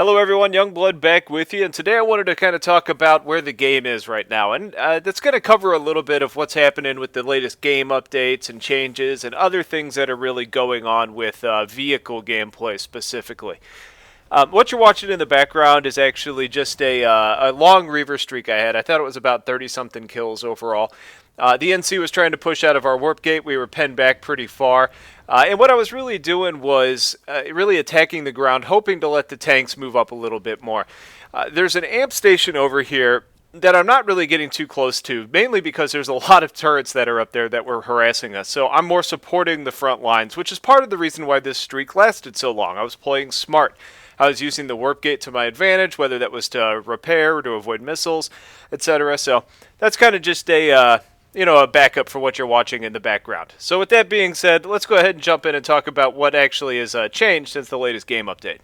Hello everyone, Youngblood back with you, and today I wanted to kind of talk about where the game is right now, and that's going to cover a little bit of what's happening with the latest game updates and changes and other things that are really going on with vehicle gameplay specifically. What you're watching in the background is actually just a long Reaver streak I had. I thought it was about 30-something kills overall. The NC was trying to push out of our warp gate. We were penned back pretty far. And what I was really doing was really attacking the ground, hoping to let the tanks move up a little bit more. There's an amp station over here that I'm not really getting too close to, mainly because there's a lot of turrets that are up there that were harassing us. So I'm more supporting the front lines, which is part of the reason why this streak lasted so long. I was playing smart. I was using the warp gate to my advantage, whether that was to repair or to avoid missiles, etc. So that's kind of just a backup for what you're watching in the background. So with that being said, let's go ahead and jump in and talk about what actually has changed since the latest game update.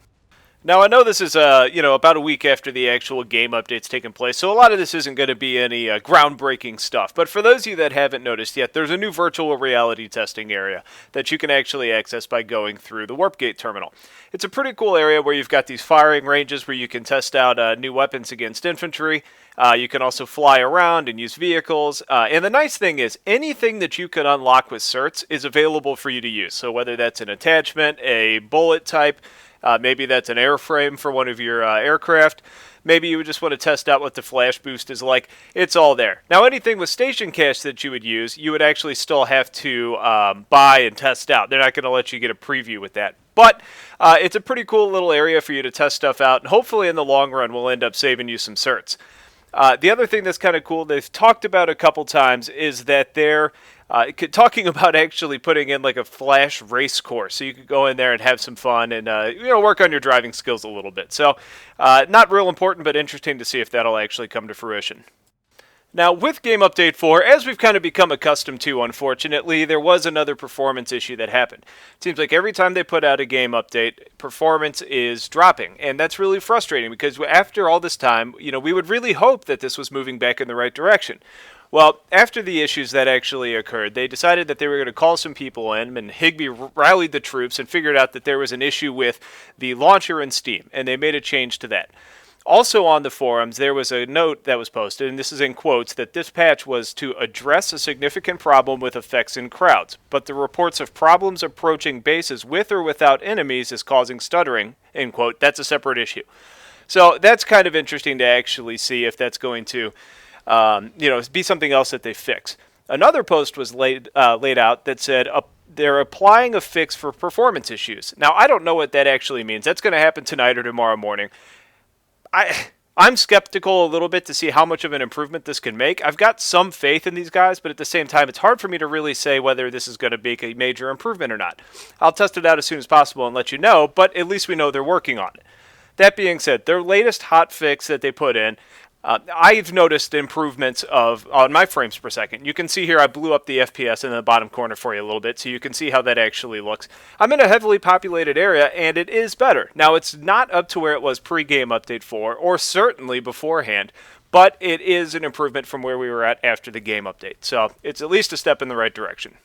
Now, I know this is, about a week after the actual game update's taken place, so a lot of this isn't going to be any groundbreaking stuff. But for those of you that haven't noticed yet, there's a new virtual reality testing area that you can actually access by going through the Warp Gate terminal. It's a pretty cool area where you've got these firing ranges where you can test out new weapons against infantry. You can also fly around and use vehicles. And the nice thing is, anything that you can unlock with certs is available for you to use. So whether that's an attachment, a bullet type, maybe that's an airframe for one of your aircraft. Maybe you would just want to test out what the flash boost is like. It's all there. Now, anything with station cache that you would use, you would actually still have to buy and test out. They're not going to let you get a preview with that. But it's a pretty cool little area for you to test stuff out. And hopefully in the long run, we'll end up saving you some certs. The other thing that's kind of cool, they've talked about a couple times, is that they're talking about actually putting in like a flash race course, so you could go in there and have some fun and work on your driving skills a little bit. So not real important, but interesting to see if that'll actually come to fruition. Now, with Game Update 4, as we've kind of become accustomed to, unfortunately, there was another performance issue that happened. It seems like every time they put out a game update, performance is dropping, and that's really frustrating because after all this time, we would really hope that this was moving back in the right direction. Well, after the issues that actually occurred, they decided that they were going to call some people in, and Higby rallied the troops and figured out that there was an issue with the launcher in Steam, and they made a change to that. Also on the forums, there was a note that was posted, and this is in quotes, that this patch was to address a significant problem with effects in crowds, but the reports of problems approaching bases with or without enemies is causing stuttering, end quote. That's a separate issue. So that's kind of interesting to actually see if that's going to be something else that they fix. Another post was laid out that said they're applying a fix for performance issues. Now, I don't know what that actually means. That's going to happen tonight or tomorrow morning. I'm skeptical a little bit to see how much of an improvement this can make. I've got some faith in these guys, but at the same time, it's hard for me to really say whether this is going to make a major improvement or not. I'll test it out as soon as possible and let you know, but at least we know they're working on it. That being said, their latest hot fix that they put in, I've noticed improvements on my frames per second. You can see here I blew up the FPS in the bottom corner for you a little bit, so you can see how that actually looks. I'm in a heavily populated area, and it is better. Now, it's not up to where it was pre-game update 4, or certainly beforehand, but it is an improvement from where we were at after the game update. So it's at least a step in the right direction.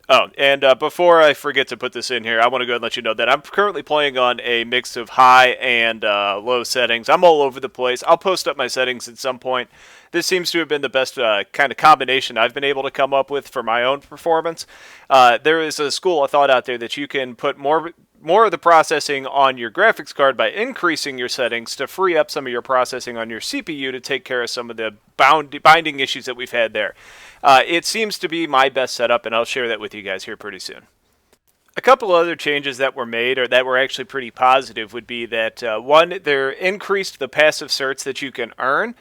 Oh, and before I forget to put this in here, I want to go ahead and let you know that I'm currently playing on a mix of high and low settings. I'm all over the place. I'll post up my settings at some point. This seems to have been the best kind of combination I've been able to come up with for my own performance. There is a school of thought out there that you can put more of the processing on your graphics card by increasing your settings to free up some of your processing on your CPU to take care of some of the binding issues that we've had there. It seems to be my best setup, and I'll share that with you guys here pretty soon. A couple other changes that were made, or that were actually pretty positive, would be that, one, they're increased the passive certs that you can earn.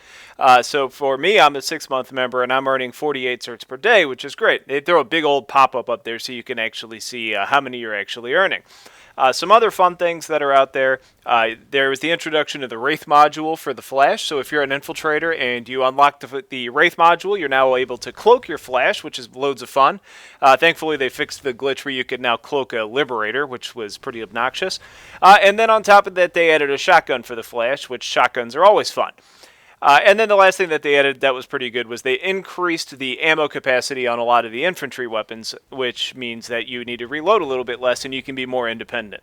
So for me, I'm a 6-month member, and I'm earning 48 certs per day, which is great. They throw a big old pop-up up there so you can actually see how many you're actually earning. Some other fun things that are out there, there was the introduction of the Wraith module for the Flash. So if you're an infiltrator and you unlock the Wraith module, you're now able to cloak your Flash, which is loads of fun. Thankfully, they fixed the glitch where you could now cloak a Liberator, which was pretty obnoxious. And then on top of that, they added a shotgun for the Flash, which shotguns are always fun. And then the last thing that they added that was pretty good was they increased the ammo capacity on a lot of the infantry weapons, which means that you need to reload a little bit less and you can be more independent.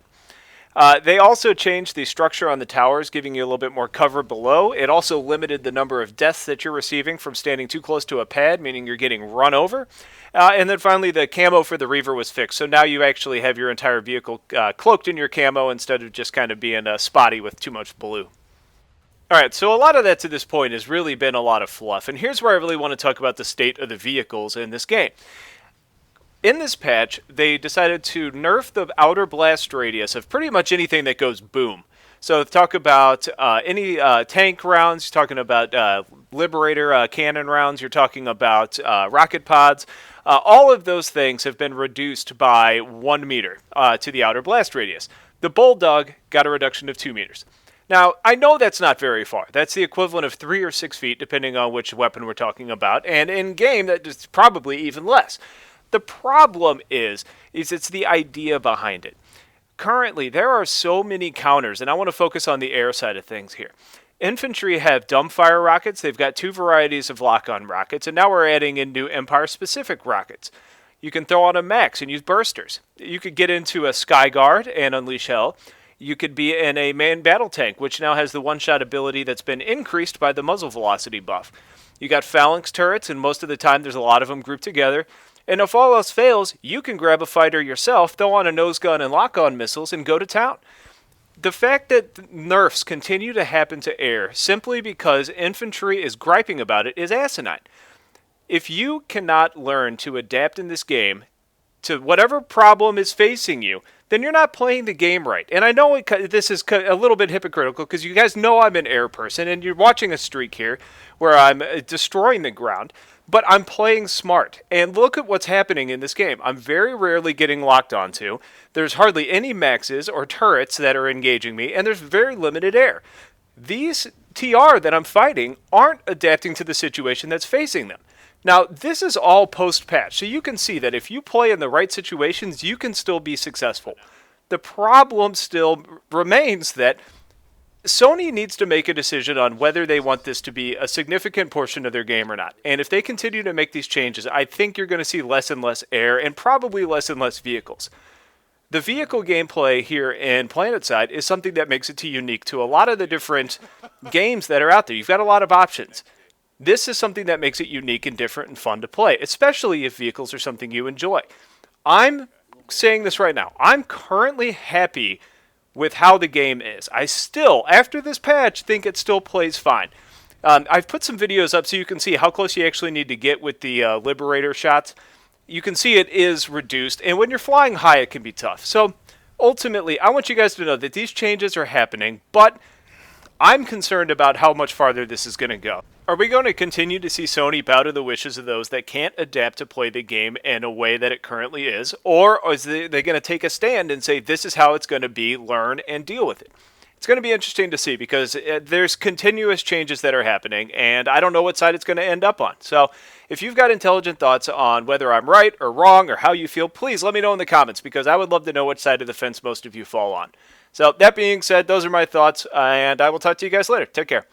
They also changed the structure on the towers, giving you a little bit more cover below. It also limited the number of deaths that you're receiving from standing too close to a pad, meaning you're getting run over. And then finally, the camo for the Reaver was fixed. So now you actually have your entire vehicle cloaked in your camo instead of just kind of being spotty with too much blue. Alright, so a lot of that to this point has really been a lot of fluff, and here's where I really want to talk about the state of the vehicles in this game. In this patch, they decided to nerf the outer blast radius of pretty much anything that goes boom. So talk about any tank rounds, you're talking about Liberator cannon rounds, you're talking about rocket pods. All of those things have been reduced by 1 meter to the outer blast radius. The Bulldog got a reduction of 2 meters. Now, I know that's not very far. That's the equivalent of 3 or 6 feet, depending on which weapon we're talking about. And in-game, that is probably even less. The problem is it's the idea behind it. Currently, there are so many counters, and I want to focus on the air side of things here. Infantry have dumbfire rockets. They've got 2 varieties of lock-on rockets, and now we're adding in new Empire-specific rockets. You can throw on a max and use bursters. You could get into a Sky Guard and unleash hell. You could be in a manned battle tank, which now has the one-shot ability that's been increased by the muzzle velocity buff. You got phalanx turrets, and most of the time there's a lot of them grouped together. And if all else fails, you can grab a fighter yourself, throw on a nose gun and lock-on missiles, and go to town. The fact that nerfs continue to happen to air simply because infantry is griping about it is asinine. If you cannot learn to adapt in this game to whatever problem is facing you, then you're not playing the game right. And I know this is a little bit hypocritical because you guys know I'm an air person and you're watching a streak here where I'm destroying the ground, but I'm playing smart. And look at what's happening in this game. I'm very rarely getting locked onto. There's hardly any maxes or turrets that are engaging me, and there's very limited air. These TR that I'm fighting aren't adapting to the situation that's facing them. Now, this is all post-patch, so you can see that if you play in the right situations, you can still be successful. The problem still remains that Sony needs to make a decision on whether they want this to be a significant portion of their game or not. And if they continue to make these changes, I think you're going to see less and less air and probably less and less vehicles. The vehicle gameplay here in Planetside is something that makes it unique to a lot of the different games that are out there. You've got a lot of options. This is something that makes it unique and different and fun to play, especially if vehicles are something you enjoy. I'm saying this right now. I'm currently happy with how the game is. I still, after this patch, think it still plays fine. I've put some videos up so you can see how close you actually need to get with the Liberator shots. You can see it is reduced, and when you're flying high, it can be tough. So, ultimately, I want you guys to know that these changes are happening, but I'm concerned about how much farther this is going to go. Are we going to continue to see Sony bow to the wishes of those that can't adapt to play the game in a way that it currently is? Or is they going to take a stand and say, this is how it's going to be, learn, and deal with it? It's going to be interesting to see because there's continuous changes that are happening, and I don't know what side it's going to end up on. So if you've got intelligent thoughts on whether I'm right or wrong or how you feel, please let me know in the comments because I would love to know which side of the fence most of you fall on. So that being said, those are my thoughts, and I will talk to you guys later. Take care.